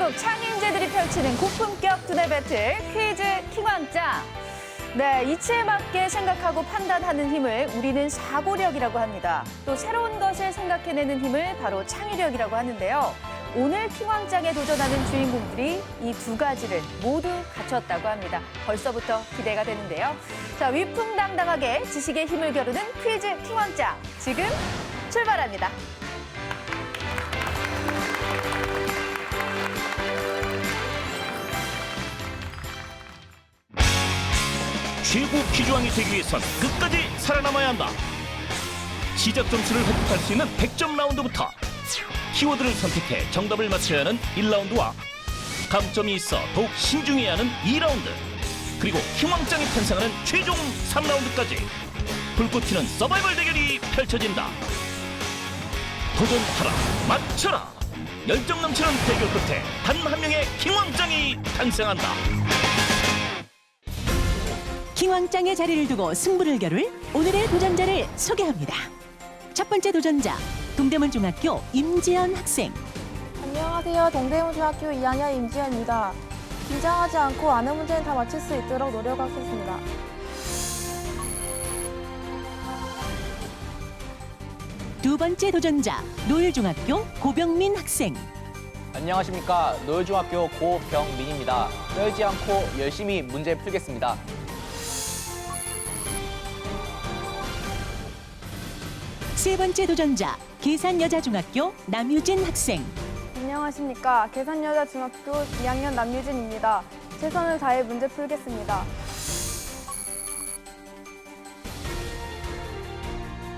대한민국 창의인재들이 펼치는 고품격 두뇌 배틀 퀴즈 킹왕짱. 네, 이치에 맞게 생각하고 판단하는 힘을 우리는 사고력이라고 합니다. 또 새로운 것을 생각해내는 힘을 바로 창의력이라고 하는데요. 오늘 킹왕짱에 도전하는 주인공들이 이 두 가지를 모두 갖췄다고 합니다. 벌써부터 기대가 되는데요. 자, 위풍당당하게 지식의 힘을 겨루는 퀴즈 킹왕짱. 지금 출발합니다. 최고 퀴즈왕이 되기 위해선 끝까지 살아남아야 한다. 시작 점수를 획득할 수 있는 100점 라운드부터 키워드를 선택해 정답을 맞춰야 하는 1라운드와 감점이 있어 더욱 신중해야 하는 2라운드, 그리고 킹왕짱이 탄생하는 최종 3라운드까지 불꽃 튀는 서바이벌 대결이 펼쳐진다. 도전하라, 맞춰라. 열정 넘치는 대결 끝에 단 한 명의 킹왕짱이 탄생한다. 킹왕짱의 자리를 두고 승부를 겨룰 오늘의 도전자를 소개합니다. 첫 번째 도전자, 동대문중학교 임지연 학생. 안녕하세요. 동대문중학교 2학년 임지연입니다. 긴장하지 않고 아는 문제는 다 맞힐 수 있도록 노력하겠습니다. 두 번째 도전자, 노율중학교 고병민 학생. 안녕하십니까. 노율중학교 고병민입니다. 떨지 않고 열심히 문제 풀겠습니다. 세 번째 도전자, 계산여자중학교 남유진 학생. 안녕하십니까. 계산여자중학교 2학년 남유진입니다. 최선을 다해 문제 풀겠습니다.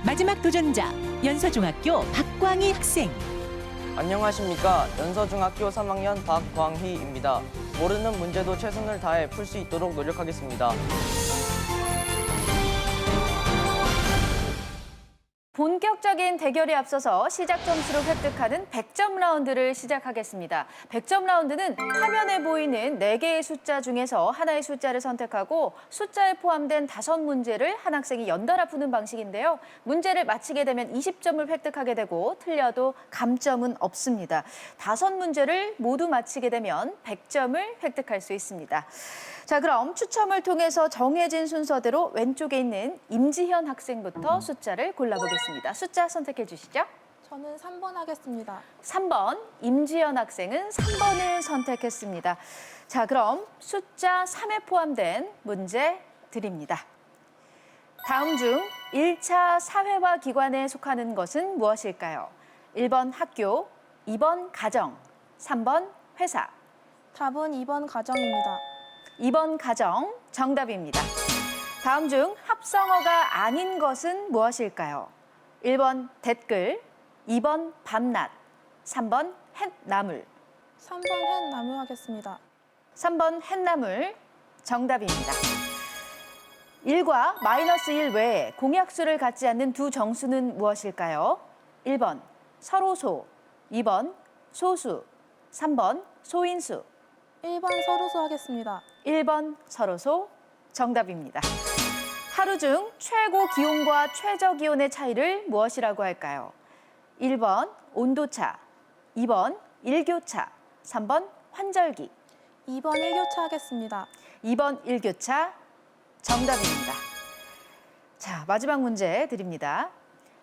마지막 도전자, 연서중학교 박광희 학생. 안녕하십니까. 연서중학교 3학년 박광희입니다. 모르는 문제도 최선을 다해 풀 수 있도록 노력하겠습니다. 본격적인 대결에 앞서서 시작 점수를 획득하는 100점 라운드를 시작하겠습니다. 100점 라운드는 화면에 보이는 4개의 숫자 중에서 하나의 숫자를 선택하고 숫자에 포함된 5문제를 한 학생이 연달아 푸는 방식인데요. 문제를 맞히게 되면 20점을 획득하게 되고 틀려도 감점은 없습니다. 5문제를 모두 맞히게 되면 100점을 획득할 수 있습니다. 자, 그럼 추첨을 통해서 정해진 순서대로 왼쪽에 있는 임지현 학생부터 숫자를 골라보겠습니다. 숫자 선택해 주시죠. 저는 3번 하겠습니다. 3번, 임지현 학생은 3번을 선택했습니다. 자, 그럼 숫자 3에 포함된 문제 드립니다. 다음 중 1차 사회화 기관에 속하는 것은 무엇일까요? 1번 학교, 2번 가정, 3번 회사. 답은 2번 가정입니다. 2번 가정 정답입니다. 다음 중 합성어가 아닌 것은 무엇일까요? 1번 댓글, 2번 밤낮, 3번 햇나물. 3번 햇나무 하겠습니다. 3번 햇나물 정답입니다. 1과 -1 외에 공약수를 갖지 않는 두 정수는 무엇일까요? 1번 서로소, 2번 소수, 3번 소인수. 1번 서루수 하겠습니다. 1번 서로소 정답입니다. 하루 중 최고 기온과 최저 기온의 차이를 무엇이라고 할까요? 1번 온도차, 2번 일교차, 3번 환절기. 2번 일교차 하겠습니다. 2번 일교차 정답입니다. 자, 마지막 문제 드립니다.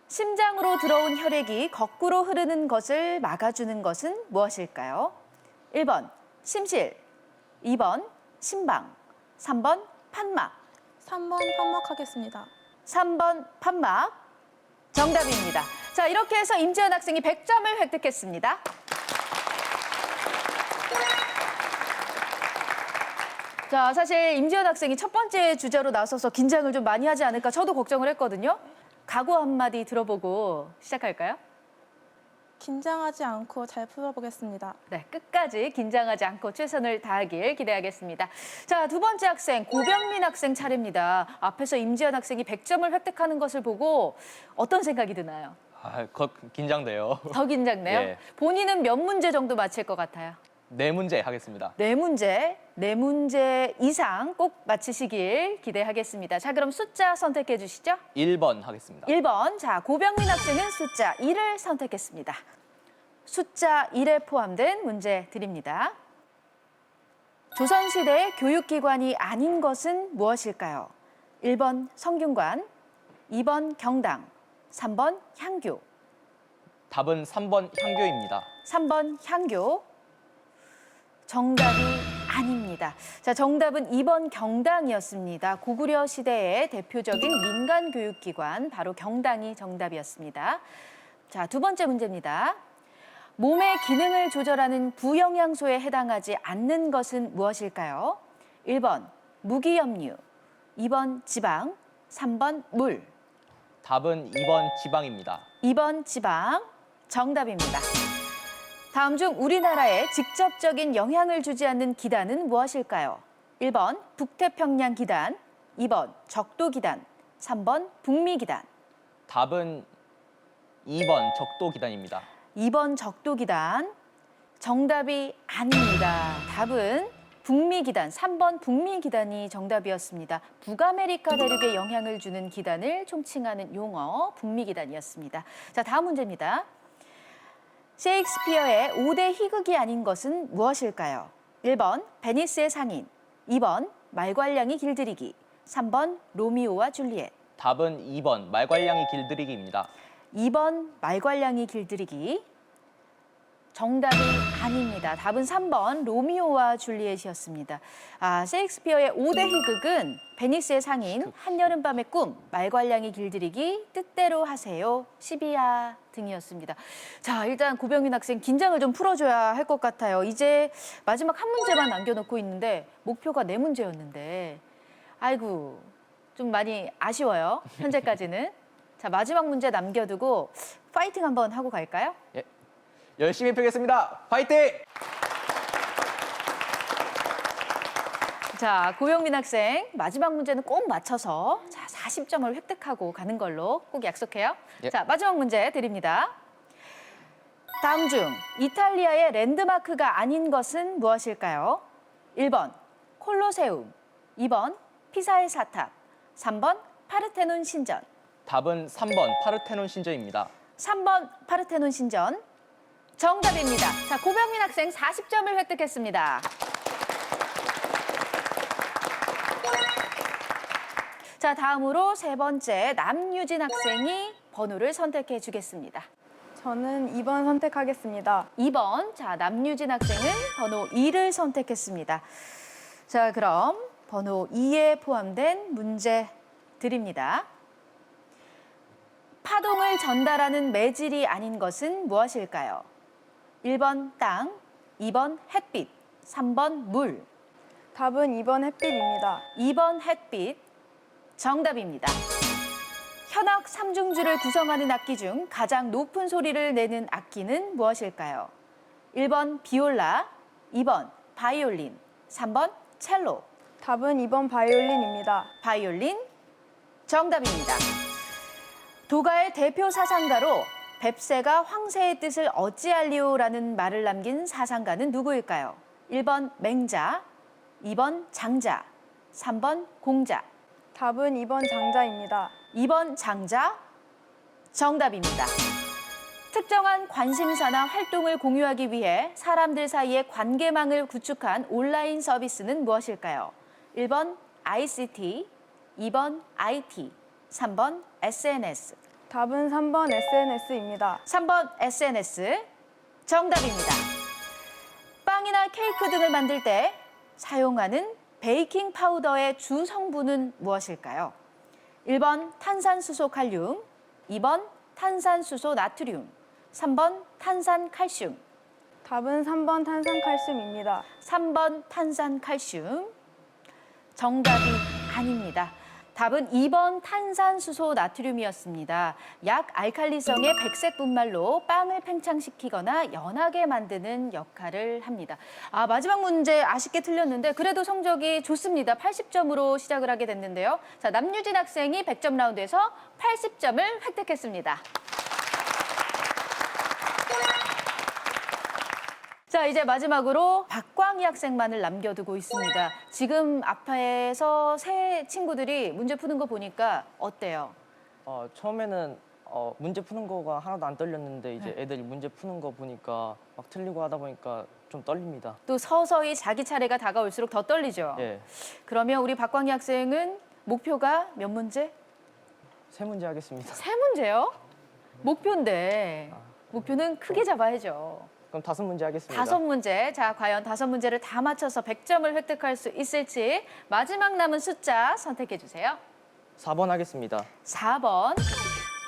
심장으로 들어온 혈액이 거꾸로 흐르는 것을 막아주는 것은 무엇일까요? 1번 심실, 2번 심방, 3번 판막. 3번 판막 하겠습니다. 3번 판막 정답입니다. 자, 이렇게 해서 임지연 학생이 100점을 획득했습니다. 자, 사실 임지연 학생이 첫 번째 주자로 나서서 긴장을 좀 많이 하지 않을까 저도 걱정을 했거든요. 각오 한마디 들어보고 시작할까요? 긴장하지 않고 잘 풀어보겠습니다. 네, 끝까지 긴장하지 않고 최선을 다하길 기대하겠습니다. 자, 두 번째 학생 고병민 학생 차례입니다. 앞에서 임지연 학생이 100점을 획득하는 것을 보고 어떤 생각이 드나요? 긴장돼요. 더 긴장돼요? 예. 본인은 몇 문제 정도 맞힐 것 같아요? 4문제 하겠습니다. 4문제 이상 꼭 맞히시길 기대하겠습니다. 자, 그럼 숫자 선택해 주시죠. 1번 하겠습니다. 1번. 자, 고병민 학생은 숫자 2를 선택했습니다. 숫자 1에 포함된 문제 드립니다. 조선시대의 교육기관이 아닌 것은 무엇일까요? 1번 성균관, 2번 경당, 3번 향교. 답은 3번 향교입니다. 3번 향교. 정답이 아닙니다. 자, 정답은 2번 경당이었습니다. 고구려 시대의 대표적인 민간 교육기관, 바로 경당이 정답이었습니다. 자, 두 번째 문제입니다. 몸의 기능을 조절하는 부영양소에 해당하지 않는 것은 무엇일까요? 1번 무기염류, 2번 지방, 3번 물. 답은 2번 지방입니다. 2번 지방, 정답입니다. 다음 중 우리나라에 직접적인 영향을 주지 않는 기단은 무엇일까요? 1번 북태평양 기단, 2번 적도 기단, 3번 북미 기단. 답은 2번 적도 기단입니다. 2번 적도 기단. 정답이 아닙니다. 답은 북미 기단, 3번 북미 기단이 정답이었습니다. 북아메리카 대륙에 영향을 주는 기단을 총칭하는 용어, 북미 기단이었습니다. 자, 다음 문제입니다. 셰익스피어의 5대 희극이 아닌 것은 무엇일까요? 1번 베니스의 상인, 2번 말괄량이 길들이기, 3번 로미오와 줄리엣. 답은 2번 말괄량이 길들이기입니다. 2번 말괄량이 길들이기. 정답이 아닙니다. 답은 3번 로미오와 줄리엣이었습니다. 셰익스피어의 5대 희극은 베니스의 상인, 한여름밤의 꿈, 말괄량이 길들이기, 뜻대로 하세요, 시비야 등이었습니다. 자, 일단 고병민 학생 긴장을 좀 풀어줘야 할 것 같아요. 이제 마지막 한 문제만 남겨놓고 있는데 목표가 4문제였는데 아이고 좀 많이 아쉬워요. 현재까지는. 자, 마지막 문제 남겨두고 파이팅 한번 하고 갈까요? 예. 열심히 풀겠습니다. 파이팅! 자, 고병민 학생 마지막 문제는 꼭 맞춰서 40점을 획득하고 가는 걸로 꼭 약속해요. 예. 자, 마지막 문제 드립니다. 다음 중 이탈리아의 랜드마크가 아닌 것은 무엇일까요? 1번 콜로세움, 2번 피사의 사탑, 3번 파르테논 신전. 답은 3번 파르테논 신전입니다. 3번 파르테논 신전. 정답입니다. 자, 고병민 학생 40점을 획득했습니다. 자, 다음으로 세 번째 남유진 학생이 번호를 선택해 주겠습니다. 저는 2번 선택하겠습니다. 2번, 자, 남유진 학생은 번호 2를 선택했습니다. 자, 그럼 번호 2에 포함된 문제 드립니다. 파동을 전달하는 매질이 아닌 것은 무엇일까요? 1번 땅, 2번 햇빛, 3번 물. 답은 2번 햇빛입니다. 2번 햇빛. 정답입니다. 현악 삼중주를 구성하는 악기 중 가장 높은 소리를 내는 악기는 무엇일까요? 1번 비올라, 2번 바이올린, 3번 첼로. 답은 2번 바이올린입니다. 바이올린. 정답입니다. 도가의 대표 사상가로 뱁새가 황새의 뜻을 어찌할리오라는 말을 남긴 사상가는 누구일까요? 1번 맹자, 2번 장자, 3번 공자. 답은 2번 장자입니다. 2번 장자. 정답입니다. 특정한 관심사나 활동을 공유하기 위해 사람들 사이의 관계망을 구축한 온라인 서비스는 무엇일까요? 1번 ICT, 2번 IT, 3번 SNS. 답은 3번 SNS입니다. 3번 SNS. 정답입니다. 빵이나 케이크 등을 만들 때 사용하는 베이킹 파우더의 주 성분은 무엇일까요? 1번 탄산수소 칼륨, 2번 탄산수소 나트륨, 3번 탄산칼슘. 답은 3번 탄산칼슘입니다. 3번 탄산칼슘. 정답이 아닙니다. 답은 2번 탄산수소 나트륨이었습니다. 약 알칼리성의 백색 분말로 빵을 팽창시키거나 연하게 만드는 역할을 합니다. 마지막 문제 아쉽게 틀렸는데 그래도 성적이 좋습니다. 80점으로 시작을 하게 됐는데요. 자, 남유진 학생이 100점 라운드에서 80점을 획득했습니다. 자, 이제 마지막으로 박광희 학생만을 남겨두고 있습니다. 지금 앞에서 세 친구들이 문제 푸는 거 보니까 어때요? 처음에는 문제 푸는 거가 하나도 안 떨렸는데 이제 애들이 문제 푸는 거 보니까 막 틀리고 하다 보니까 좀 떨립니다. 또 서서히 자기 차례가 다가올수록 더 떨리죠. 예, 그러면 우리 박광희 학생은 목표가 몇 문제? 3문제 하겠습니다. 3문제요? 목표인데 목표는 크게 잡아야죠. 그럼 5문제 하겠습니다. 5문제. 자, 과연 5문제를 다 맞춰서 100점을 획득할 수 있을지 마지막 남은 숫자 선택해 주세요. 4번 하겠습니다. 4번.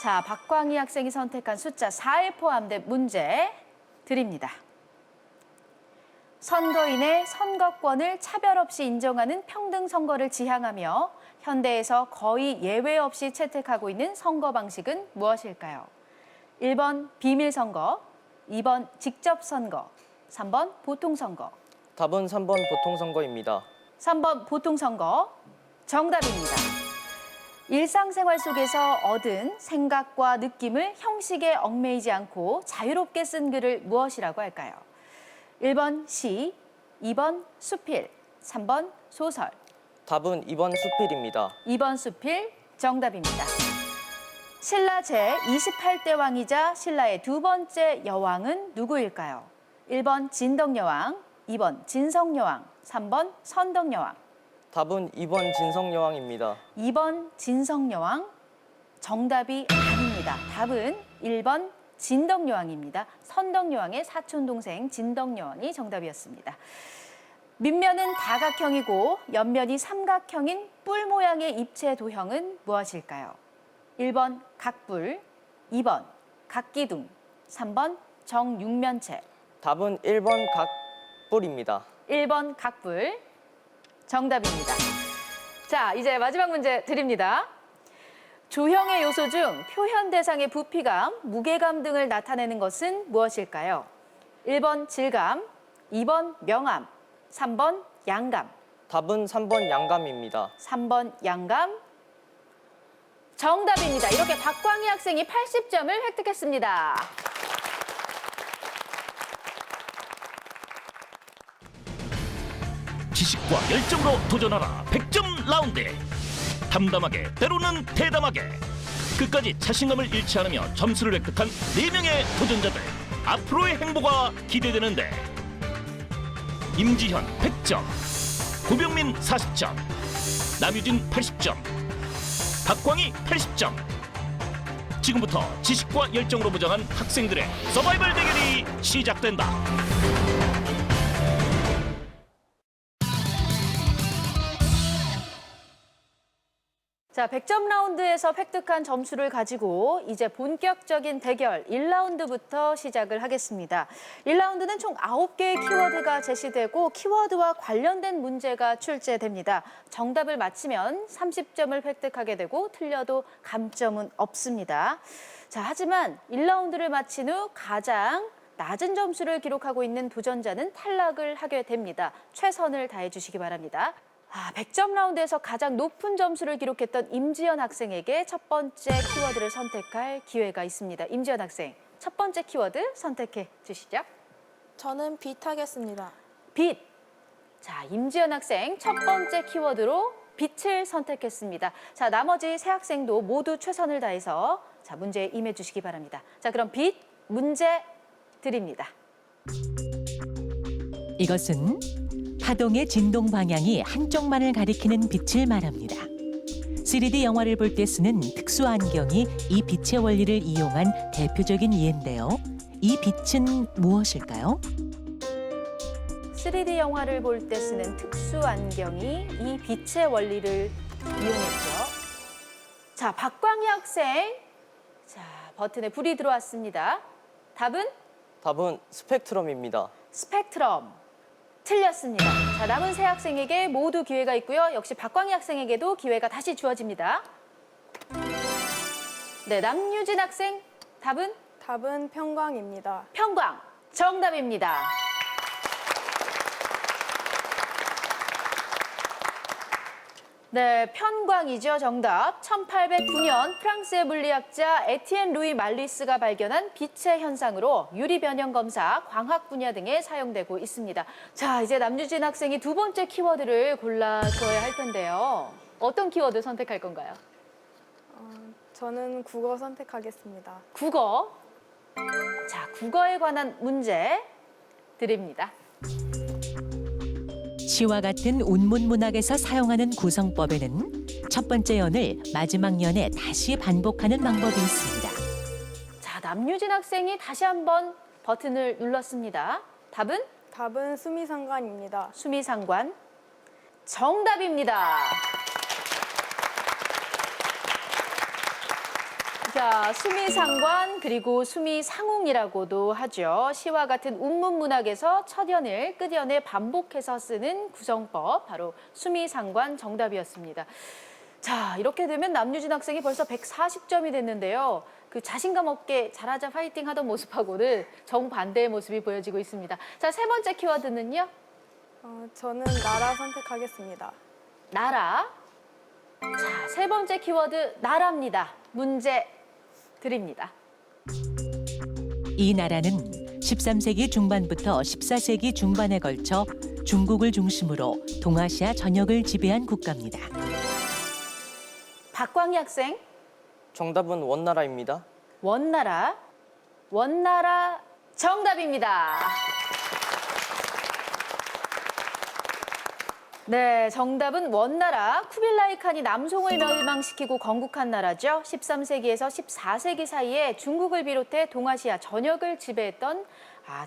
자, 박광희 학생이 선택한 숫자 4에 포함된 문제 드립니다. 선거인의 선거권을 차별 없이 인정하는 평등 선거를 지향하며 현대에서 거의 예외 없이 채택하고 있는 선거 방식은 무엇일까요? 1번 비밀 선거, 2번 직접 선거, 3번 보통 선거. 답은 3번 보통선거입니다. 3번 보통 선거. 정답입니다. 일상생활 속에서 얻은 생각과 느낌을 형식에 얽매이지 않고 자유롭게 쓴 글을 무엇이라고 할까요? 1번 시, 2번 수필, 3번 소설. 답은 2번 수필입니다. 2번 수필 정답입니다. 신라 제28대 왕이자 신라의 두 번째 여왕은 누구일까요? 1번 진덕여왕, 2번 진성여왕, 3번 선덕여왕. 답은 2번 진성여왕입니다. 2번 진성여왕 정답이 아닙니다. 답은 1번 진덕여왕입니다. 선덕여왕의 사촌동생 진덕여왕이 정답이었습니다. 밑면은 다각형이고 옆면이 삼각형인 뿔 모양의 입체 도형은 무엇일까요? 1번 각뿔, 2번 각기둥, 3번 정육면체. 답은 1번 각뿔입니다. 1번 각뿔 정답입니다. 자, 이제 마지막 문제 드립니다. 조형의 요소 중 표현 대상의 부피감, 무게감 등을 나타내는 것은 무엇일까요? 1번 질감, 2번 명암, 3번 양감. 답은 3번 양감입니다. 3번 양감 정답입니다. 이렇게 박광희 학생이 80점을 획득했습니다. 지식과 열정으로 도전하라 100점 라운드. 담담하게 때로는 대담하게 끝까지 자신감을 잃지 않으며 점수를 획득한 4명의 도전자들. 앞으로의 행보가 기대되는데 임지현 100점, 고병민 40점, 남유진 80점, 박광희 80점. 지금부터 지식과 열정으로 무장한 학생들의 서바이벌 대결이 시작된다. 자, 100점 라운드에서 획득한 점수를 가지고 이제 본격적인 대결 1라운드부터 시작을 하겠습니다. 1라운드는 총 9개의 키워드가 제시되고 키워드와 관련된 문제가 출제됩니다. 정답을 맞히면 30점을 획득하게 되고 틀려도 감점은 없습니다. 자, 하지만 1라운드를 마친 후 가장 낮은 점수를 기록하고 있는 도전자는 탈락을 하게 됩니다. 최선을 다해 주시기 바랍니다. 100점 라운드에서 가장 높은 점수를 기록했던 임지연 학생에게 첫 번째 키워드를 선택할 기회가 있습니다. 임지연 학생, 첫 번째 키워드 선택해 주시죠. 저는 빛 하겠습니다. 빛. 자, 임지연 학생 첫 번째 키워드로 빛을 선택했습니다. 자, 나머지 세 학생도 모두 최선을 다해서 자, 문제에 임해 주시기 바랍니다. 자, 그럼 빛 문제 드립니다. 이것은 파동의 진동 방향이 한쪽만을 가리키는 빛을 말합니다. 3D 영화를 볼 때 쓰는 특수 안경이 이 빛의 원리를 이용한 대표적인 예인데요. 이 빛은 무엇일까요? 3D 영화를 볼 때 쓰는 특수 안경이 이 빛의 원리를 이용했죠. 자, 박광희 학생. 자, 버튼에 불이 들어왔습니다. 답은? 답은 스펙트럼입니다. 스펙트럼. 틀렸습니다. 자, 남은 세 학생에게 모두 기회가 있고요. 역시 박광희 학생에게도 기회가 다시 주어집니다. 네, 남유진 학생. 답은? 답은 평광입니다. 평광. 정답입니다. 네, 편광이죠. 정답. 1809년 프랑스의 물리학자 에티엔 루이 말리스가 발견한 빛의 현상으로 유리 변형 검사, 광학 분야 등에 사용되고 있습니다. 자, 이제 남유진 학생이 두 번째 키워드를 골라줘야 할 텐데요. 어떤 키워드 선택할 건가요? 저는 국어 선택하겠습니다. 국어. 자, 국어에 관한 문제 드립니다. 시와 같은 운문 문학에서 사용하는 구성법에는 첫 번째 연을 마지막 연에 다시 반복하는 방법이 있습니다. 자, 남유진 학생이 다시 한번 버튼을 눌렀습니다. 답은 답은 수미상관입니다. 수미상관. 정답입니다. 자, 수미상관 그리고 수미상웅이라고도 하죠. 시와 같은 운문 문학에서 첫 연을 끝 연에 반복해서 쓰는 구성법, 바로 수미상관 정답이었습니다. 자, 이렇게 되면 남유진 학생이 벌써 140점이 됐는데요. 그 자신감 없게 잘하자 파이팅 하던 모습하고는 정반대의 모습이 보여지고 있습니다. 자, 세 번째 키워드는요. 저는 나라 선택하겠습니다. 나라. 자, 세 번째 키워드 나라입니다. 문제 드립니다. 이 나라는 13세기 중반부터 14세기 중반에 걸쳐 중국을 중심으로 동아시아 전역을 지배한 국가입니다. 박광희 학생. 정답은 원나라입니다. 원나라. 원나라 정답입니다. 네, 정답은 원나라. 쿠빌라이 칸이 남송을 멸망시키고 건국한 나라죠. 13세기에서 14세기 사이에 중국을 비롯해 동아시아 전역을 지배했던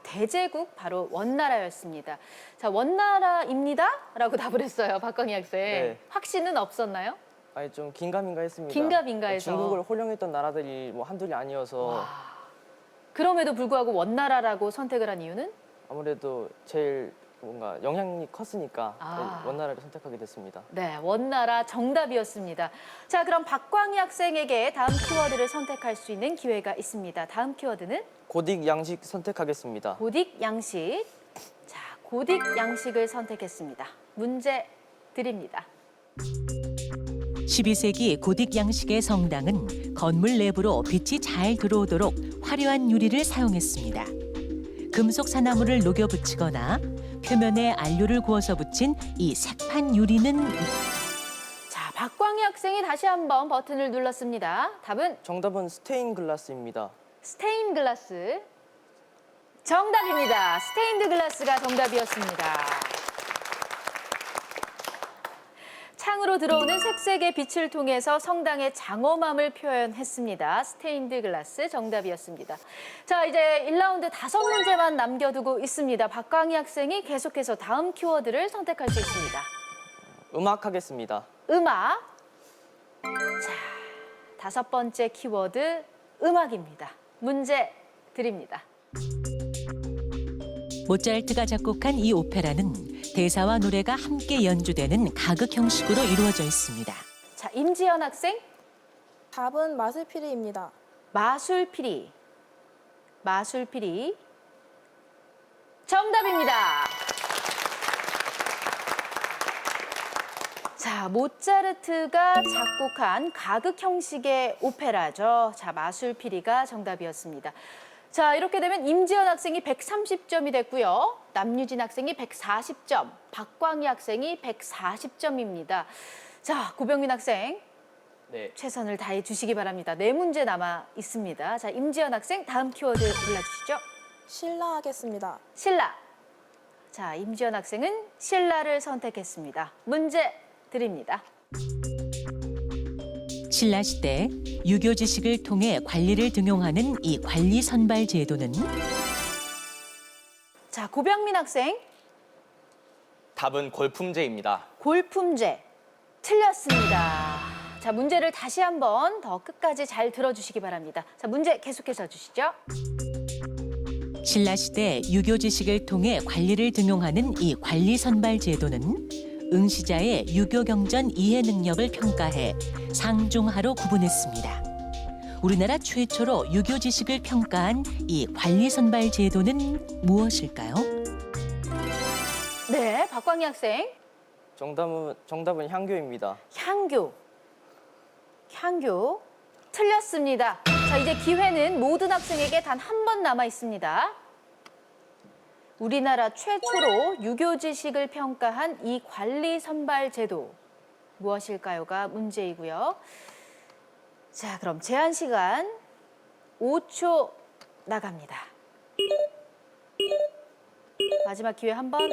대제국, 바로 원나라였습니다. 자, 원나라입니다 라고 답을 했어요, 박광희 학생. 네. 확신은 없었나요? 아니 좀 긴가민가했습니다. 긴가민가해서. 중국을 호령했던 나라들이 뭐 한둘이 아니어서 그럼에도 불구하고 원나라라고 선택을 한 이유는? 아무래도 제일 뭔가 영향이 컸으니까 아. 원나라를 선택하게 됐습니다. 네, 원나라 정답이었습니다. 자, 그럼 박광희 학생에게 다음 키워드를 선택할 수 있는 기회가 있습니다. 다음 키워드는 고딕 양식 선택하겠습니다. 고딕 양식. 자, 고딕 양식을 선택했습니다. 문제 드립니다. 12세기 고딕 양식의 성당은 건물 내부로 빛이 잘 들어오도록 화려한 유리를 사용했습니다. 금속 사나무를 녹여 붙이거나 표면에 안료를 구워서 붙인 이 색판 유리는 자, 박광희 학생이 다시 한번 버튼을 눌렀습니다. 답은 정답은 스테인 글라스입니다. 스테인 글라스. 정답입니다. 스테인드 글라스가 정답이었습니다. 창으로 들어오는 색색의 빛을 통해서 성당의 장엄함을 표현했습니다. 스테인드 글라스 정답이었습니다. 자, 이제 1라운드 5문제만 남겨두고 있습니다. 박광희 학생이 계속해서 다음 키워드를 선택할 수 있습니다. 음악 하겠습니다. 음악. 자, 5번째 키워드 음악입니다. 문제 드립니다. 모차르트가 작곡한 이 오페라는 대사와 노래가 함께 연주되는 가극 형식으로 이루어져 있습니다. 자, 임지연 학생. 답은 마술피리입니다. 마술피리. 마술피리. 정답입니다. 자, 모차르트가 작곡한 가극 형식의 오페라죠. 자, 마술피리가 정답이었습니다. 자, 이렇게 되면 임지연 학생이 130점이 됐고요. 남유진 학생이 140점, 박광희 학생이 140점입니다. 자, 고병민 학생, 네. 최선을 다해 주시기 바랍니다. 4문제 남아 있습니다. 자, 임지연 학생, 다음 키워드 골라주시죠. 신라 하겠습니다. 신라. 자, 임지연 학생은 신라를 선택했습니다. 문제 드립니다. 신라 시대 유교 지식을 통해 관리를 등용하는 이 관리 선발 제도는 자, 고병민 학생, 답은 골품제입니다. 골품제. 틀렸습니다. 자, 문제를 다시 한번 더 끝까지 잘 들어주시기 바랍니다. 자, 문제 계속해서 주시죠. 신라 시대 유교 지식을 통해 관리를 등용하는 이 관리 선발 제도는 응시자의 유교 경전 이해 능력을 평가해 상중하로 구분했습니다. 우리나라 최초로 유교 지식을 평가한 이 관리 선발 제도는 무엇일까요? 네, 박광희 학생. 정답은 향교입니다. 향교. 향교. 틀렸습니다. 자, 이제 기회는 모든 학생에게 단 한 번 남아 있습니다. 우리나라 최초로 유교 지식을 평가한 이 관리 선발 제도 무엇일까요가 문제이고요. 자, 그럼 제한 시간 5초 나갑니다. 마지막 기회 한 번.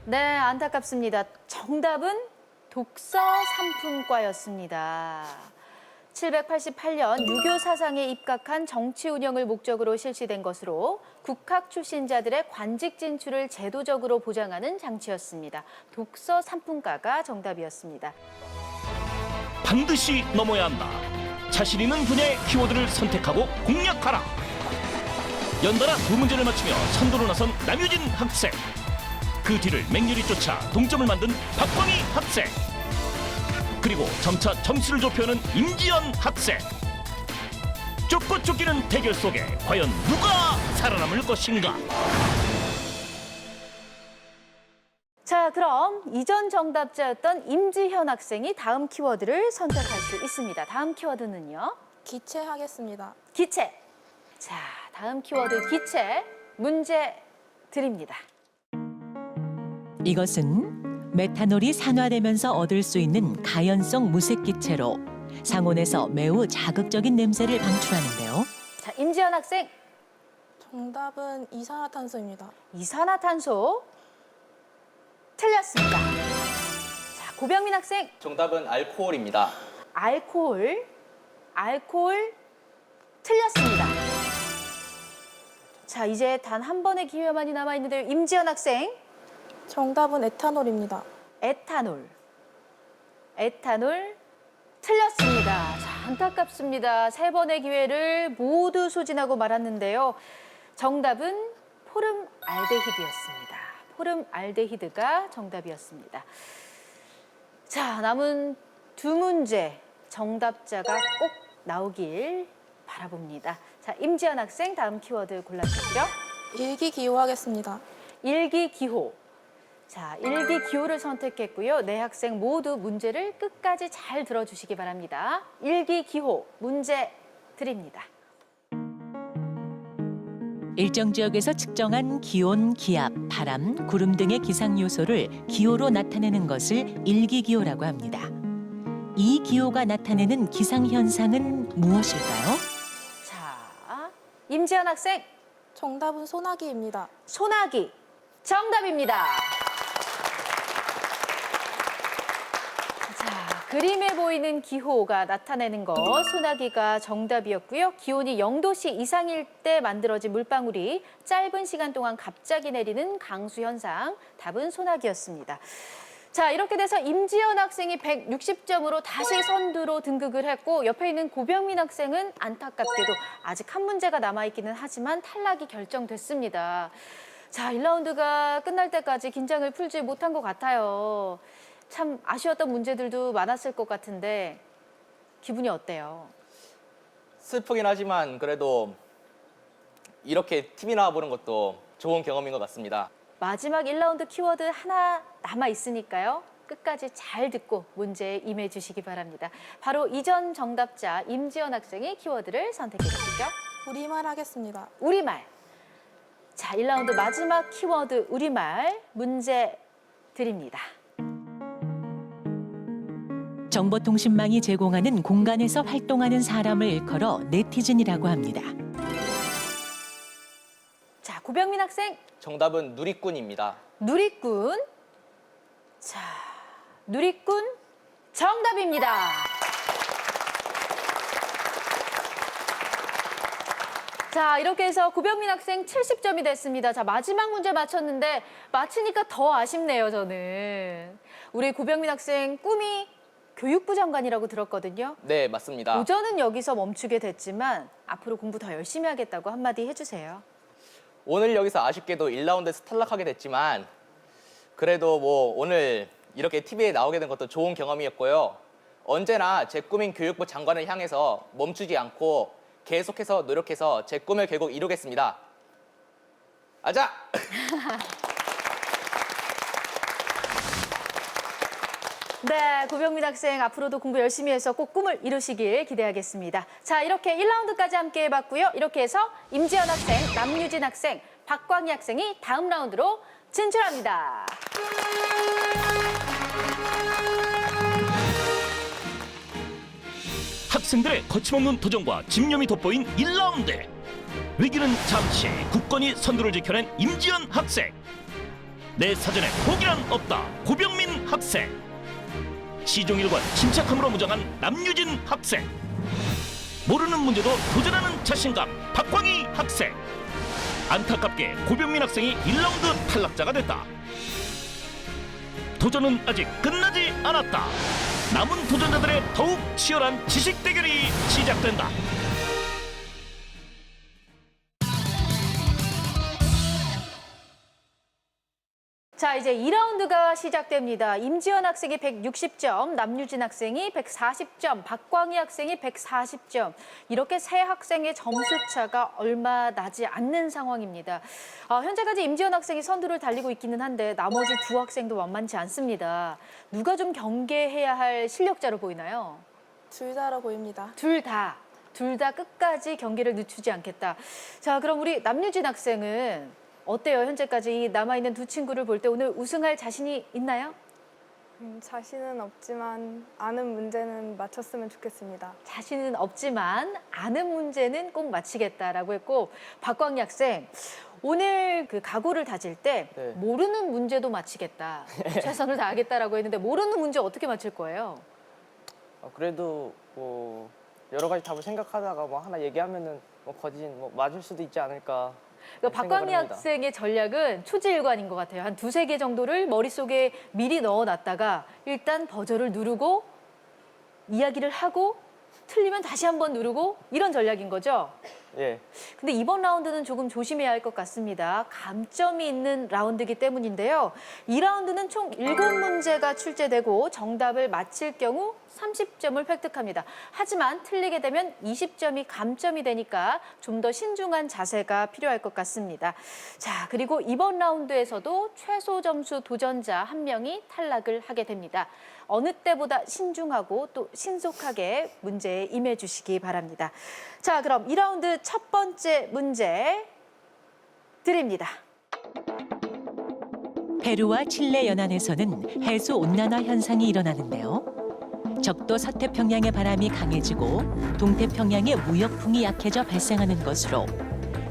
네, 안타깝습니다. 정답은 독서 상품과였습니다. 788년 유교 사상에 입각한 정치 운영을 목적으로 실시된 것으로 국학 출신자들의 관직 진출을 제도적으로 보장하는 장치였습니다. 독서 상품과가 정답이었습니다. 반드시 넘어야 한다. 자신 있는 분야의 키워드를 선택하고 공략하라. 연달아 두 문제를 맞추며 선두로 나선 남유진 학생. 그 뒤를 맹렬히 쫓아 동점을 만든 박광희 학생. 그리고 점차 점수를 좁혀오는 임지연 학생. 쫓고 쫓기는 대결 속에 과연 누가 살아남을 것인가? 자, 그럼 이전 정답자였던 임지현 학생이 다음 키워드를 선택할 수 있습니다. 다음 키워드는요? 기체하겠습니다. 기체. 자, 다음 키워드 기체 문제 드립니다. 이것은 메탄올이 산화되면서 얻을 수 있는 가연성 무색기체로 상온에서 매우 자극적인 냄새를 방출하는데요. 자, 임지현 학생. 정답은 이산화탄소입니다. 이산화탄소 틀렸습니다. 자, 고병민 학생. 정답은 알코올입니다. 알코올 틀렸습니다. 자, 이제 단 한 번의 기회만이 남아 있는데요. 임지연 학생. 정답은 에탄올입니다. 에탄올 틀렸습니다. 자, 안타깝습니다. 세 번의 기회를 모두 소진하고 말았는데요. 정답은 포름알데히드였습니다. 포름알데히드가 정답이었습니다. 자, 남은 두 문제 정답자가 꼭 나오길 바라봅니다. 자, 임지연 학생 다음 키워드 골라주시죠. 일기기호하겠습니다. 일기기호. 자, 일기기호를 선택했고요. 네 학생 모두 문제를 끝까지 잘 들어주시기 바랍니다. 일기기호 문제 드립니다. 일정 지역에서 측정한 기온, 기압, 바람, 구름 등의 기상 요소를 기호로 나타내는 것을 일기기호라고 합니다. 이 기호가 나타내는 기상 현상은 무엇일까요? 자, 임지연 학생 정답은 소나기입니다. 소나기 정답입니다. 자, 그림에 보이는 기호가 나타내는 것 소나기가 정답이었고요. 기온이 0도씨 이상일 때 만들어진 물방울이 짧은 시간 동안 갑자기 내리는 강수 현상, 답은 소나기였습니다. 자, 이렇게 돼서 임지연 학생이 160점으로 다시 선두로 등극을 했고 옆에 있는 고병민 학생은 안타깝게도 아직 한 문제가 남아있기는 하지만 탈락이 결정됐습니다. 자, 1라운드가 끝날 때까지 긴장을 풀지 못한 것 같아요. 참 아쉬웠던 문제들도 많았을 것 같은데 기분이 어때요? 슬프긴 하지만 그래도 이렇게 TV 나와보는 것도 좋은 경험인 것 같습니다. 마지막 1라운드 키워드 하나 남아있으니까요. 끝까지 잘 듣고 문제에 임해 주시기 바랍니다. 바로 이전 정답자 임지연 학생의 키워드를 선택해 주시죠. 우리말 하겠습니다. 우리말. 자, 1라운드 마지막 키워드 우리말 문제 드립니다. 정보통신망이 제공하는 공간에서 활동하는 사람을 일컬어 네티즌이라고 합니다. 자, 고병민 학생. 정답은 누리꾼입니다. 누리꾼. 자, 누리꾼 정답입니다. 자, 이렇게 해서 고병민 학생 70점이 됐습니다. 자, 마지막 문제 맞췄는데 맞히니까 더 아쉽네요, 저는. 우리 고병민 학생 꿈이 교육부 장관이라고 들었거든요. 네, 맞습니다. 도전은 여기서 멈추게 됐지만 앞으로 공부 더 열심히 하겠다고 한마디 해주세요. 오늘 여기서 아쉽게도 1라운드에서 탈락하게 됐지만 그래도 뭐 오늘 이렇게 TV에 나오게 된 것도 좋은 경험이었고요. 언제나 제 꿈인 교육부 장관을 향해서 멈추지 않고 계속해서 노력해서 제 꿈을 결국 이루겠습니다. 아자! 네, 고병민 학생 앞으로도 공부 열심히 해서 꼭 꿈을 이루시길 기대하겠습니다. 자, 이렇게 1라운드까지 함께 해봤고요. 이렇게 해서 임지연 학생, 남유진 학생, 박광희 학생이 다음 라운드로 진출합니다. 학생들의 거침없는 도전과 집념이 돋보인 1라운드. 위기는 잠시 굳건히 선두를 지켜낸 임지연 학생. 내 사전에 포기란 없다 고병민 학생. 시종일관 침착함으로 무장한 남유진 학생. 모르는 문제도 도전하는 자신감 박광희 학생. 안타깝게 고병민 학생이 1라운드 탈락자가 됐다. 도전은 아직 끝나지 않았다. 남은 도전자들의 더욱 치열한 지식 대결이 시작된다. 자, 이제 2라운드가 시작됩니다. 임지연 학생이 160점, 남유진 학생이 140점, 박광희 학생이 140점. 이렇게 세 학생의 점수 차가 얼마 나지 않는 상황입니다. 현재까지 임지연 학생이 선두를 달리고 있기는 한데 나머지 두 학생도 만만치 않습니다. 누가 좀 경계해야 할 실력자로 보이나요? 둘 다로 보입니다. 둘 다 끝까지 경기를 늦추지 않겠다. 자, 그럼 우리 남유진 학생은 어때요? 현재까지 이 남아있는 두 친구를 볼 때 오늘 우승할 자신이 있나요? 자신은 없지만 아는 문제는 맞췄으면 좋겠습니다. 자신은 없지만 아는 문제는 꼭 맞히겠다라고 했고, 박광희 학생 오늘 그 각오를 다질 때 네. 모르는 문제도 맞히겠다, 최선을 다하겠다라고 했는데 모르는 문제 어떻게 맞힐 거예요? 그래도 뭐 여러 가지 답을 생각하다가 뭐 하나 얘기하면은 뭐 거진 뭐 맞을 수도 있지 않을까. 그러니까 박광희 생각을 합니다. 학생의 전략은 초지일관인 것 같아요. 한 두세 개 정도를 머릿속에 미리 넣어놨다가 일단 버저를 누르고 이야기를 하고 틀리면 다시 한번 누르고 이런 전략인 거죠. 예. 근데 이번 라운드는 조금 조심해야 할 것 같습니다. 감점이 있는 라운드이기 때문인데요. 2라운드는 총 7문제가 출제되고 정답을 맞힐 경우 30점을 획득합니다. 하지만 틀리게 되면 20점이 감점이 되니까 좀 더 신중한 자세가 필요할 것 같습니다. 자, 그리고 이번 라운드에서도 최소 점수 도전자 1명이 탈락을 하게 됩니다. 어느 때보다 신중하고 또 신속하게 문제에 임해주시기 바랍니다. 자, 그럼 2라운드 첫 번째 문제 드립니다. 페루와 칠레 연안에서는 해수 온난화 현상이 일어나는데요. 적도 서태평양의 바람이 강해지고 동태평양의 무역풍이 약해져 발생하는 것으로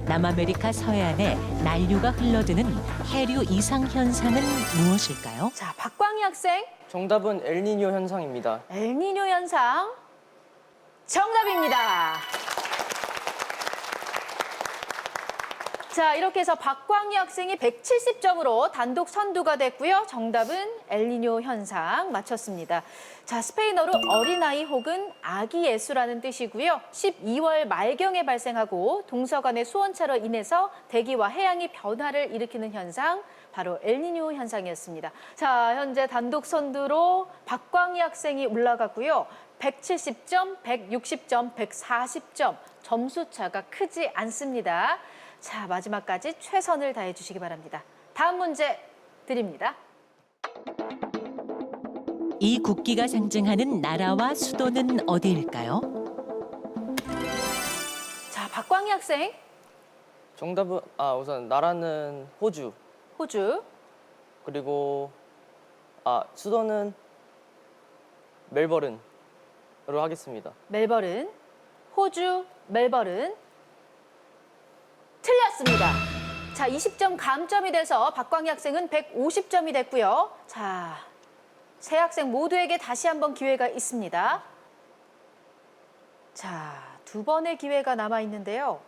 남아메리카 서해안에 난류가 흘러드는 해류 이상 현상은 무엇일까요? 자, 박광희 학생, 정답은 엘니뇨 현상입니다. 엘니뇨 현상 정답입니다. 자, 이렇게 해서 박광희 학생이 170점으로 단독 선두가 됐고요. 정답은 엘니뇨 현상 맞췄습니다. 자, 스페인어로 어린아이 혹은 아기 예수라는 뜻이고요. 12월 말경에 발생하고 동서간의 수온차로 인해서 대기와 해양이 변화를 일으키는 현상, 바로 엘니뇨 현상이었습니다. 자, 현재 단독 선두로 박광희 학생이 올라가고요. 170점, 160점, 140점 점수 차가 크지 않습니다. 자, 마지막까지 최선을 다해 주시기 바랍니다. 다음 문제 드립니다. 이 국기가 상징하는 나라와 수도는 어디일까요? 자, 박광희 학생, 정답은 우선 나라는 호주. 호주. 그리고 수도는 멜버른으로 하겠습니다. 멜버른, 호주, 멜버른. 틀렸습니다. 자, 20점 감점이 돼서 박광희 학생은 150점이 됐고요. 자, 세 학생 모두에게 다시 한번 기회가 있습니다. 자, 두 번의 기회가 남아 있는데요.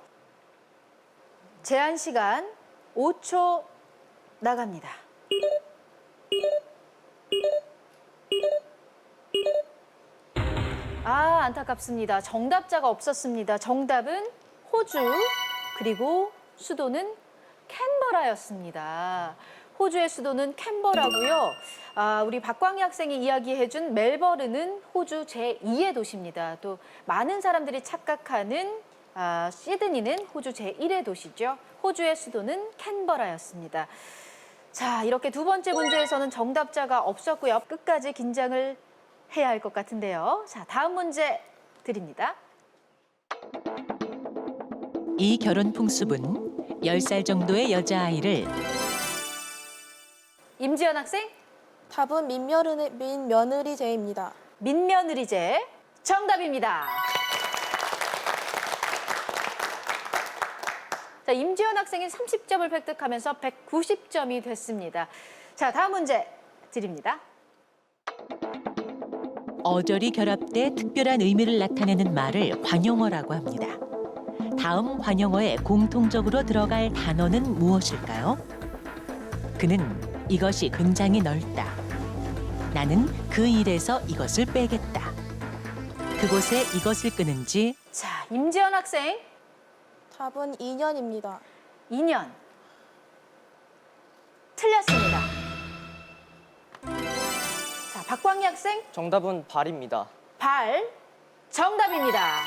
제한 시간 5초 나갑니다. 안타깝습니다. 정답자가 없었습니다. 정답은 호주, 그리고 수도는 캔버라였습니다. 호주의 수도는 캔버라고요. 우리 박광희 학생이 이야기해준 멜버른은 호주 제2의 도시입니다. 또 많은 사람들이 착각하는 시드니는 호주 제1의 도시죠. 호주의 수도는 캔버라였습니다. 자, 이렇게 두 번째 문제에서는 정답자가 없었고요. 끝까지 긴장을 해야 할 것 같은데요. 자, 다음 문제 드립니다. 이 결혼 풍습은 10살 정도의 여자아이를 임지연 학생, 답은 민며느리제입니다. 민며느리제 정답입니다. 자, 임지연 학생이 30점을 획득하면서 190점이 됐습니다. 자, 다음 문제 드립니다. 어절이 결합돼 특별한 의미를 나타내는 말을 관용어라고 합니다. 다음 관용어에 공통적으로 들어갈 단어는 무엇일까요? 그는 이것이 굉장히 넓다. 나는 그 일에서 이것을 빼겠다. 그곳에 이것을 끄는지 자, 임지연 학생 답은 2년입니다. 2년. 틀렸습니다. 자, 박광희 학생 정답은 발입니다. 발. 정답입니다.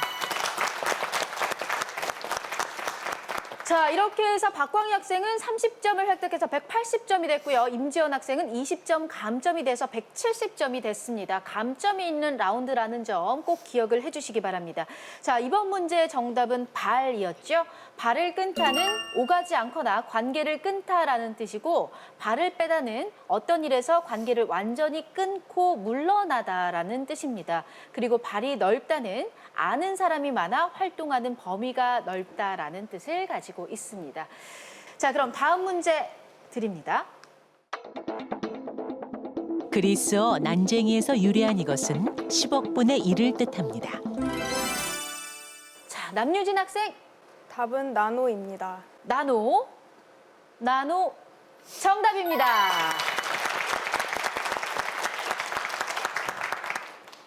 자, 이렇게 해서 박광희 학생은 30점을 획득해서 180점이 됐고요. 임지연 학생은 20점 감점이 돼서 170점이 됐습니다. 감점이 있는 라운드라는 점 꼭 기억을 해주시기 바랍니다. 자, 이번 문제의 정답은 발이었죠. 발을 끊다는 오가지 않거나 관계를 끊다라는 뜻이고, 발을 빼다는 어떤 일에서 관계를 완전히 끊고 물러나다라는 뜻입니다. 그리고 발이 넓다는 아는 사람이 많아 활동하는 범위가 넓다라는 뜻을 가지고 있습니다. 자, 그럼 다음 문제 드립니다. 그리스어 난쟁이에서 유래한 이것은 10억분의 1을 뜻합니다. 자, 남유진 학생 답은 나노입니다. 나노 정답입니다.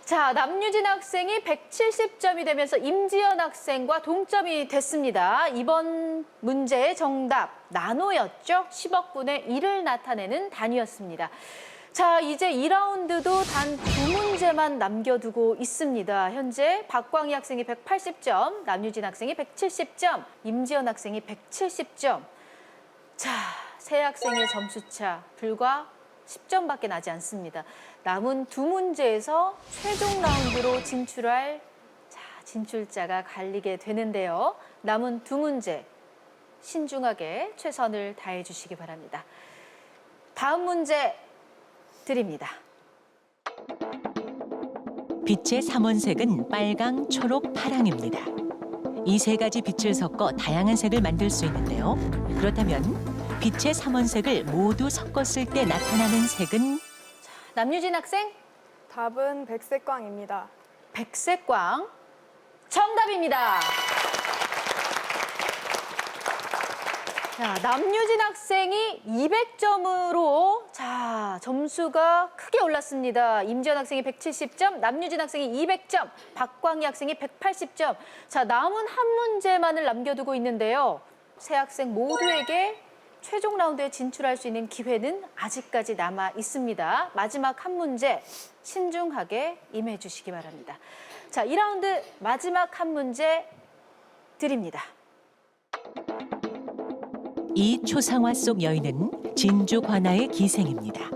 자, 남유진 학생이 170점이 되면서 임지연 학생과 동점이 됐습니다. 이번 문제의 정답 나노였죠. 10억분의 1을 나타내는 단위였습니다. 자, 이제 2라운드도 단 2문제만 남겨두고 있습니다. 현재 박광희 학생이 180점, 남유진 학생이 170점, 임지연 학생이 170점. 자, 세 학생의 점수차 불과 10점밖에 나지 않습니다. 남은 2문제에서 최종 라운드로 진출할 진출자가 갈리게 되는데요. 남은 2문제 신중하게 최선을 다해 주시기 바랍니다. 다음 문제 드립니다. 빛의 삼원색은 빨강, 초록, 파랑입니다. 이 세 가지 빛을 섞어 다양한 색을 만들 수 있는데요. 그렇다면 빛의 삼원색을 모두 섞었을 때 나타나는 색은 남유진 학생 답은 백색광입니다. 백색광 정답입니다. 자, 남유진 학생이 200점으로 점수가 크게 올랐습니다. 임지연 학생이 170점, 남유진 학생이 200점, 박광희 학생이 180점. 자, 남은 한 문제만을 남겨두고 있는데요. 세 학생 모두에게 최종 라운드에 진출할 수 있는 기회는 아직까지 남아 있습니다. 마지막 한 문제 신중하게 임해 주시기 바랍니다. 자, 2라운드 마지막 한 문제 드립니다. 이 초상화 속 여인은 진주 관아의 기생입니다.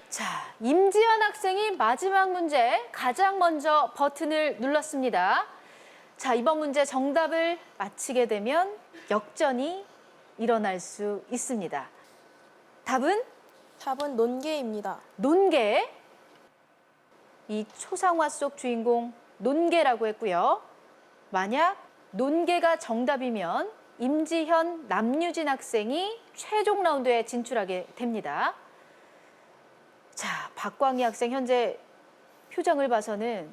자, 임지연 학생이 마지막 문제 가장 먼저 버튼을 눌렀습니다. 자, 이번 문제 정답을 맞히게 되면 역전이 일어날 수 있습니다. 답은 논개입니다. 논개. 이 초상화 속 주인공 논개라고 했고요. 만약 논개가 정답이면 임지현, 남유진 학생이 최종 라운드에 진출하게 됩니다. 자, 박광희 학생 현재 표정을 봐서는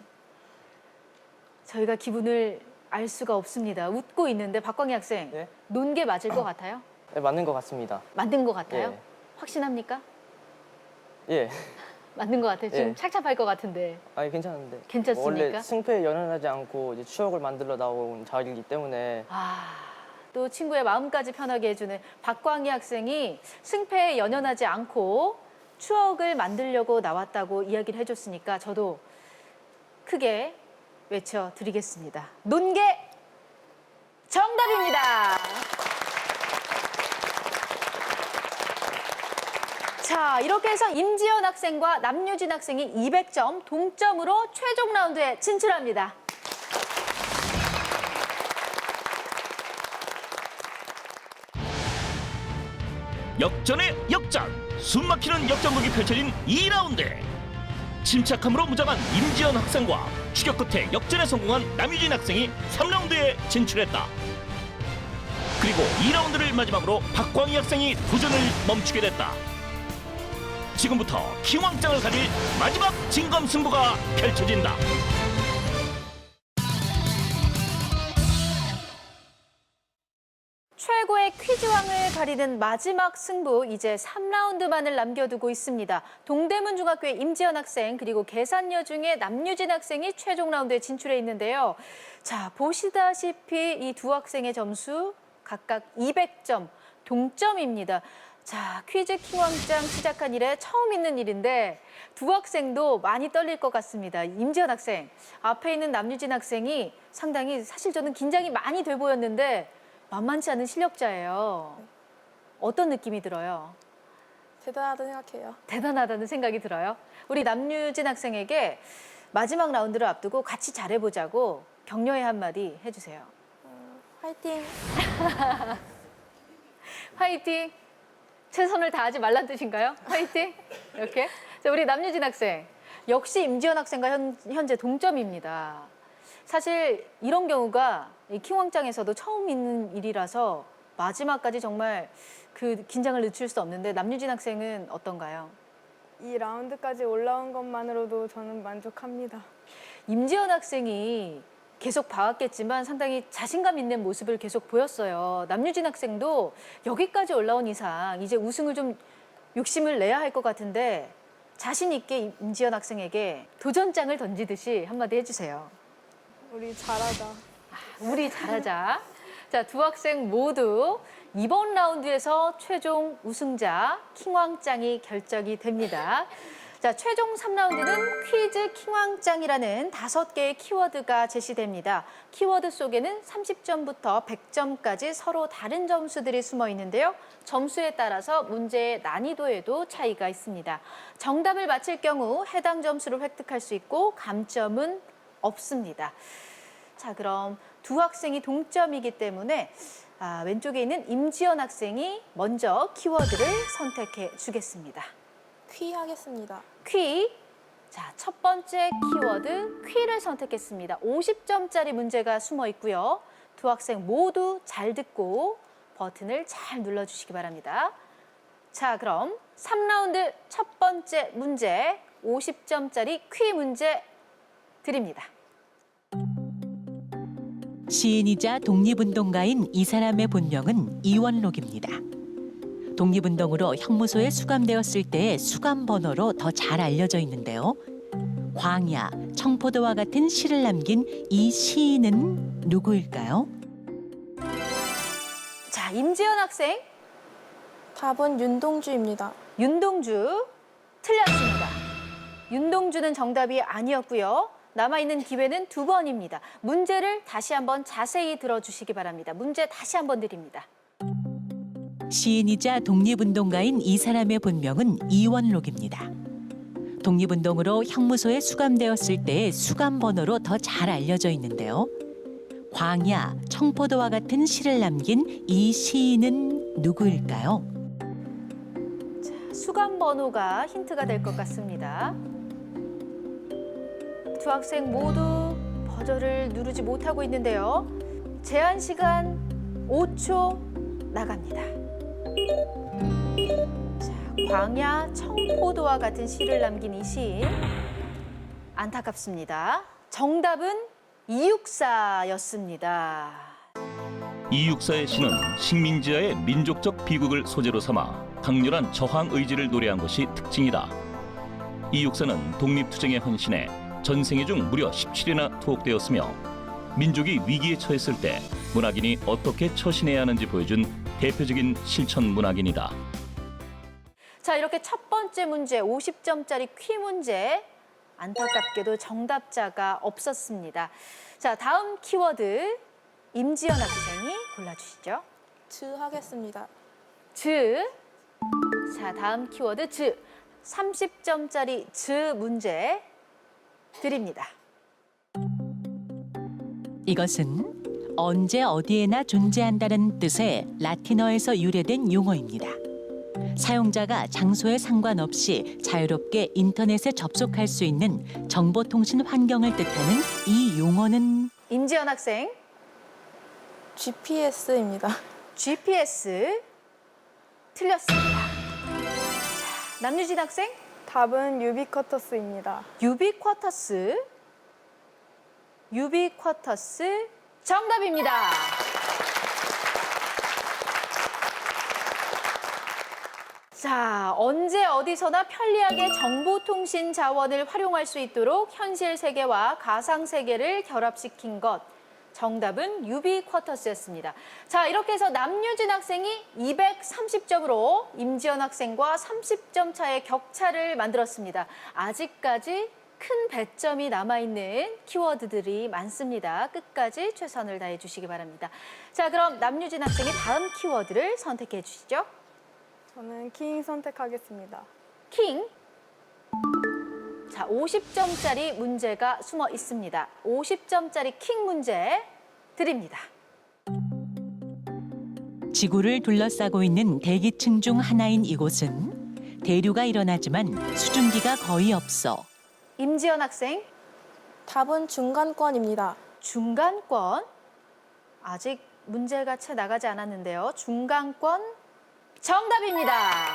저희가 기분을 알 수가 없습니다. 웃고 있는데 박광희 학생, 네? 논개 맞을 것 같아요? 네, 맞는 것 같습니다. 맞는 것 같아요? 예. 확신합니까? 예. 맞는 것 같아요. 지금 예. 착잡할 것 같은데. 아니 괜찮은데. 괜찮습니까? 원래 승패에 연연하지 않고 이제 추억을 만들러 나온 자리이기 때문에 또 친구의 마음까지 편하게 해주는 박광희 학생이 승패에 연연하지 않고 추억을 만들려고 나왔다고 이야기를 해줬으니까 저도 크게 외쳐드리겠습니다. 논개 정답입니다. 자, 이렇게 해서 임지연 학생과 남유진 학생이 200점 동점으로 최종 라운드에 진출합니다. 역전의 역전, 숨막히는 역전극이 펼쳐진 2라운드. 침착함으로 무장한 임지연 학생과 추격 끝에 역전에 성공한 남유진 학생이 3라운드에 진출했다. 그리고 2라운드를 마지막으로 박광희 학생이 도전을 멈추게 됐다. 지금부터 킹왕짱을 가릴 마지막 진검승부가 펼쳐진다. 최고의 퀴즈왕을 가리는 마지막 승부, 이제 3라운드만을 남겨두고 있습니다. 동대문 중학교의 임지연 학생 그리고 계산여 중에 남유진 학생이 최종 라운드에 진출해 있는데요. 자, 보시다시피 이 두 학생의 점수 각각 200점, 동점입니다. 자, 퀴즈 킹왕짱 시작한 이래 처음 있는 일인데 두 학생도 많이 떨릴 것 같습니다. 임지연 학생, 앞에 있는 남유진 학생이 상당히 사실 저는 긴장이 많이 돼 보였는데 만만치 않은 실력자예요. 어떤 느낌이 들어요? 대단하다 생각해요. 대단하다는 생각이 들어요. 우리 남유진 학생에게 마지막 라운드를 앞두고 같이 잘해보자고 격려의 한마디 해주세요. 화이팅! 화이팅! 최선을 다하지 말란 뜻인가요? 화이팅! 이렇게. 자, 우리 남유진 학생. 역시 임지연 학생과 현재 동점입니다. 사실 이런 경우가 이 킹왕짱에서도 처음 있는 일이라서 마지막까지 정말 그 긴장을 늦출 수 없는데 남유진 학생은 어떤가요? 이 라운드까지 올라온 것만으로도 저는 만족합니다. 임지연 학생이 계속 봐왔겠지만 상당히 자신감 있는 모습을 계속 보였어요. 남유진 학생도 여기까지 올라온 이상 이제 우승을 좀 욕심을 내야 할 것 같은데 자신 있게 임지연 학생에게 도전장을 던지듯이 한마디 해주세요. 우리 잘하자. 우리 잘하자. 자, 두 학생 모두 이번 라운드에서 최종 우승자 킹왕짱이 결정이 됩니다. 자, 최종 3라운드는 퀴즈 킹왕짱이라는 5개의 키워드가 제시됩니다. 키워드 속에는 30점부터 100점까지 서로 다른 점수들이 숨어 있는데요. 점수에 따라서 문제의 난이도에도 차이가 있습니다. 정답을 맞힐 경우 해당 점수를 획득할 수 있고 감점은 없습니다. 자, 그럼 두 학생이 동점이기 때문에 왼쪽에 있는 임지연 학생이 먼저 키워드를 선택해 주겠습니다. 퀴 하겠습니다. 퀴. 자, 첫 번째 키워드 퀴를 선택했습니다. 50점짜리 문제가 숨어 있고요. 두 학생 모두 잘 듣고 버튼을 잘 눌러주시기 바랍니다. 자, 그럼 3라운드 첫 번째 문제 50점짜리 퀴 문제 드립니다. 시인이자 독립운동가인 이 사람의 본명은 이원록입니다. 독립운동으로 형무소에 수감되었을 때의 수감 번호로 더 잘 알려져 있는데요. 광야, 청포도와 같은 시를 남긴 이 시인은 누구일까요? 자, 임지연 학생, 답은 윤동주입니다. 윤동주 틀렸습니다. 윤동주는 정답이 아니었고요. 남아있는 기회는 2번입니다. 문제를 다시 한번 자세히 들어주시기 바랍니다. 문제 다시 한번 드립니다. 시인이자 독립운동가인 이 사람의 본명은 이원록입니다. 독립운동으로 형무소에 수감되었을 때의 수감 번호로 더 잘 알려져 있는데요. 광야, 청포도와 같은 시를 남긴 이 시인은 누구일까요? 수감 번호가 힌트가 될 것 같습니다. 두 학생 모두 버저를 누르지 못하고 있는데요. 제한 시간 5초 나갑니다. 자, 광야, 청포도와 같은 시를 남긴 이 시인. 안타깝습니다. 정답은 이육사였습니다. 이육사의 시는 식민지하의 민족적 비극을 소재로 삼아 강렬한 저항 의지를 노래한 것이 특징이다. 이육사는 독립투쟁에 헌신해 전생애 중 무려 17회나 투옥되었으며 민족이 위기에 처했을 때 문학인이 어떻게 처신해야 하는지 보여준 대표적인 실천 문학인이다. 자, 이렇게 첫 번째 문제 50점짜리 퀴 문제 안타깝게도 정답자가 없었습니다. 자, 다음 키워드 임지연 학생이 골라주시죠. 즈 하겠습니다. 즈. 자, 다음 키워드 즈. 30점짜리 즈 문제 드립니다. 이것은 언제 어디에나 존재한다는 뜻의 라틴어에서 유래된 용어입니다. 사용자가 장소에 상관없이 자유롭게 인터넷에 접속할 수 있는 정보통신 환경을 뜻하는 이 용어는 임지연 학생, GPS입니다. GPS 틀렸습니다. 자, 남유진 학생, 답은 유비쿼터스입니다. 유비쿼터스 정답입니다. 자, 언제 어디서나 편리하게 정보통신 자원을 활용할 수 있도록 현실 세계와 가상 세계를 결합시킨 것. 정답은 유비쿼터스였습니다. 자, 이렇게 해서 남유진 학생이 230점으로 임지연 학생과 30점 차의 격차를 만들었습니다. 아직까지 큰 배점이 남아있는 키워드들이 많습니다. 끝까지 최선을 다해 주시기 바랍니다. 자, 그럼 남유진 학생이 다음 키워드를 선택해 주시죠. 저는 킹 선택하겠습니다. 킹. 자, 50점짜리 문제가 숨어 있습니다. 50점짜리 킹 문제 드립니다. 지구를 둘러싸고 있는 대기층 중 하나인 이곳은 대류가 일어나지만 수증기가 거의 없어 임지연 학생, 답은 중간권입니다. 중간권. 아직 문제가 채 나가지 않았는데요. 중간권 정답입니다.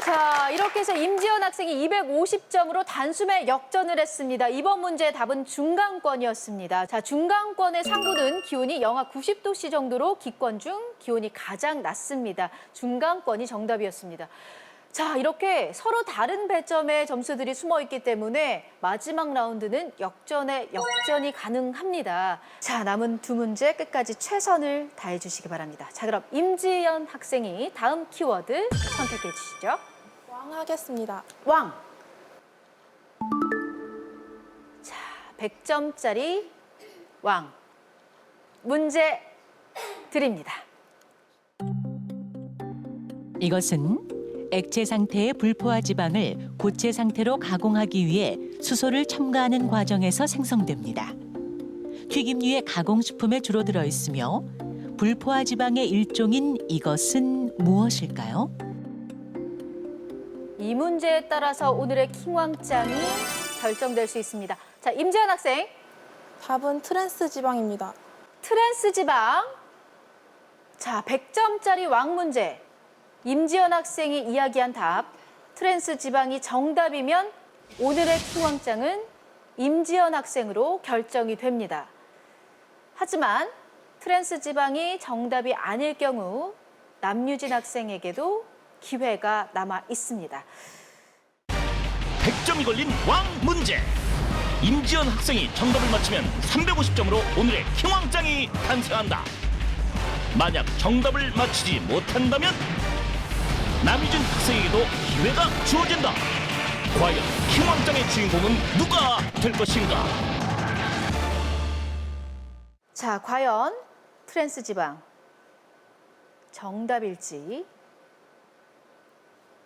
자, 이렇게 해서 임지연 학생이 250점으로 단숨에 역전을 했습니다. 이번 문제의 답은 중간권이었습니다. 자, 중간권의 상부는 기온이 영하 90도씨 정도로 기권 중 기온이 가장 낮습니다. 중간권이 정답이었습니다. 자, 이렇게 서로 다른 배점의 점수들이 숨어 있기 때문에 마지막 라운드는 역전이 가능합니다. 자, 남은 두 문제 끝까지 최선을 다해 주시기 바랍니다. 자, 그럼 임지연 학생이 다음 키워드 선택해 주시죠. 왕 하겠습니다. 왕. 자, 100점짜리 왕. 문제 드립니다. 이것은 액체 상태의 불포화 지방을 고체 상태로 가공하기 위해 수소를 첨가하는 과정에서 생성됩니다. 튀김류의 가공식품에 주로 들어있으며 불포화 지방의 일종인 이것은 무엇일까요? 이 문제에 따라서 오늘의 킹왕짱이 결정될 수 있습니다. 자, 임지연 학생. 답은 트랜스 지방입니다. 트랜스 지방. 자, 100점짜리 왕 문제. 임지연 학생이 이야기한 답. 트랜스 지방이 정답이면 오늘의 킹왕짱은 임지연 학생으로 결정이 됩니다. 하지만 트랜스 지방이 정답이 아닐 경우 남유진 학생에게도 기회가 남아 있습니다. 100점이 걸린 왕 문제. 임지연 학생이 정답을 맞히면 350점으로 오늘의 킹왕짱이 탄생한다. 만약 정답을 맞히지 못한다면 남유진 학생에게도 기회가 주어진다. 과연 킹왕짱의 주인공은 누가 될 것인가? 자, 과연 트랜스 지방 정답일지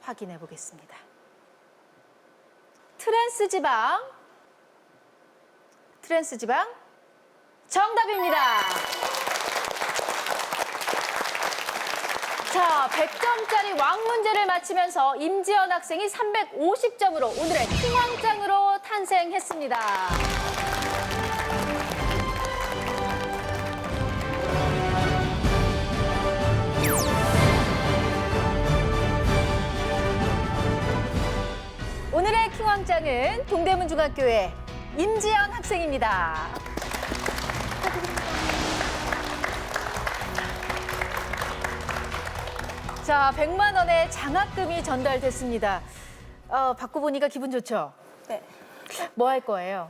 확인해 보겠습니다. 트랜스 지방 정답입니다. 자, 100점짜리 왕 문제를 맞히면서 임지연 학생이 350점으로 오늘의 킹왕짱으로 탄생했습니다. 오늘의 킹왕짱은 동대문 중학교의 임지연 학생입니다. 자, 100만 원의 장학금이 전달됐습니다. 받고 보니까 기분 좋죠? 네. 뭐 할 거예요?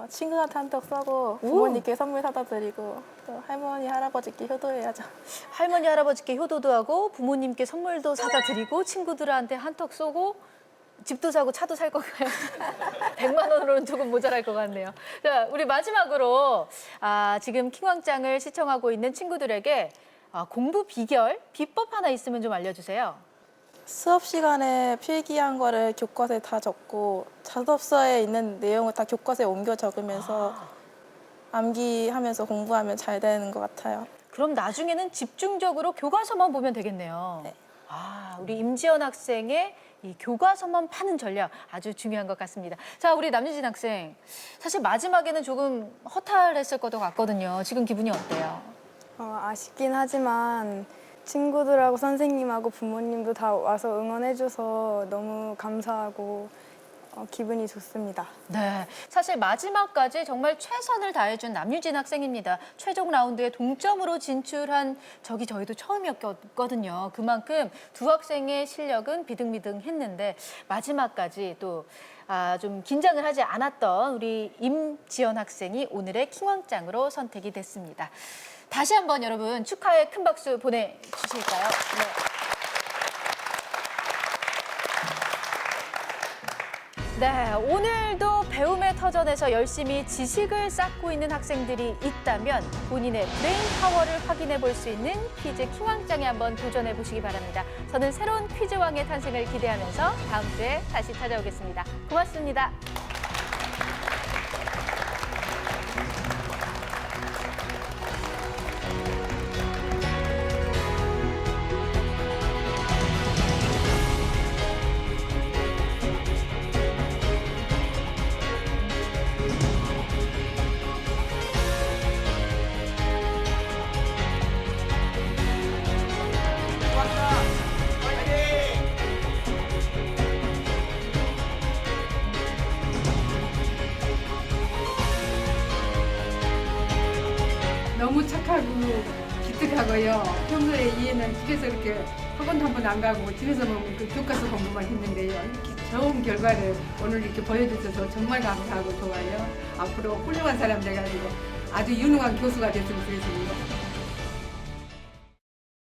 친구한테 한턱 쏘고 부모님께 선물 사다 드리고 또 할머니, 할아버지께 효도해야죠. 할머니, 할아버지께 효도도 하고 부모님께 선물도 사다 드리고 친구들한테 한턱 쏘고 집도 사고 차도 살 건가요? 100만 원으로는 조금 모자랄 것 같네요. 자, 우리 마지막으로 지금 킹왕짱을 시청하고 있는 친구들에게 공부 비법 하나 있으면 좀 알려주세요. 수업 시간에 필기한 거를 교과서에 다 적고 자습서에 있는 내용을 다 교과서에 옮겨 적으면서 암기하면서 공부하면 잘 되는 것 같아요. 그럼 나중에는 집중적으로 교과서만 보면 되겠네요. 네. 아, 우리 임지연 학생의 이 교과서만 파는 전략 아주 중요한 것 같습니다. 자, 우리 남유진 학생. 사실 마지막에는 조금 허탈했을 것 같거든요. 지금 기분이 어때요? 아쉽긴 하지만 친구들하고 선생님하고 부모님도 다 와서 응원해줘서 너무 감사하고 기분이 좋습니다. 네, 사실 마지막까지 정말 최선을 다해준 남유진 학생입니다. 최종 라운드에 동점으로 진출한 적이 저희도 처음이었거든요. 그만큼 두 학생의 실력은 비등비등했는데 마지막까지 또 좀 긴장을 하지 않았던 우리 임지연 학생이 오늘의 킹왕짱으로 선택이 됐습니다. 다시 한번 여러분 축하의 큰 박수 보내주실까요? 네, 오늘도 배움의 터전에서 열심히 지식을 쌓고 있는 학생들이 있다면 본인의 브레인 파워를 확인해 볼 수 있는 퀴즈 킹왕짱에 한번 도전해 보시기 바랍니다. 저는 새로운 퀴즈왕의 탄생을 기대하면서 다음 주에 다시 찾아오겠습니다. 고맙습니다. 너무 착하고 기특하고요. 평소에 얘는 집에서 이렇게 학원도 한 번 안 가고 집에서만 그 교과서 공부만 했는데요. 이렇게 좋은 결과를 오늘 이렇게 보여주셔서 정말 감사하고 좋아요. 앞으로 훌륭한 사람 돼가지고 아주 유능한 교수가 됐으면 좋겠습니다.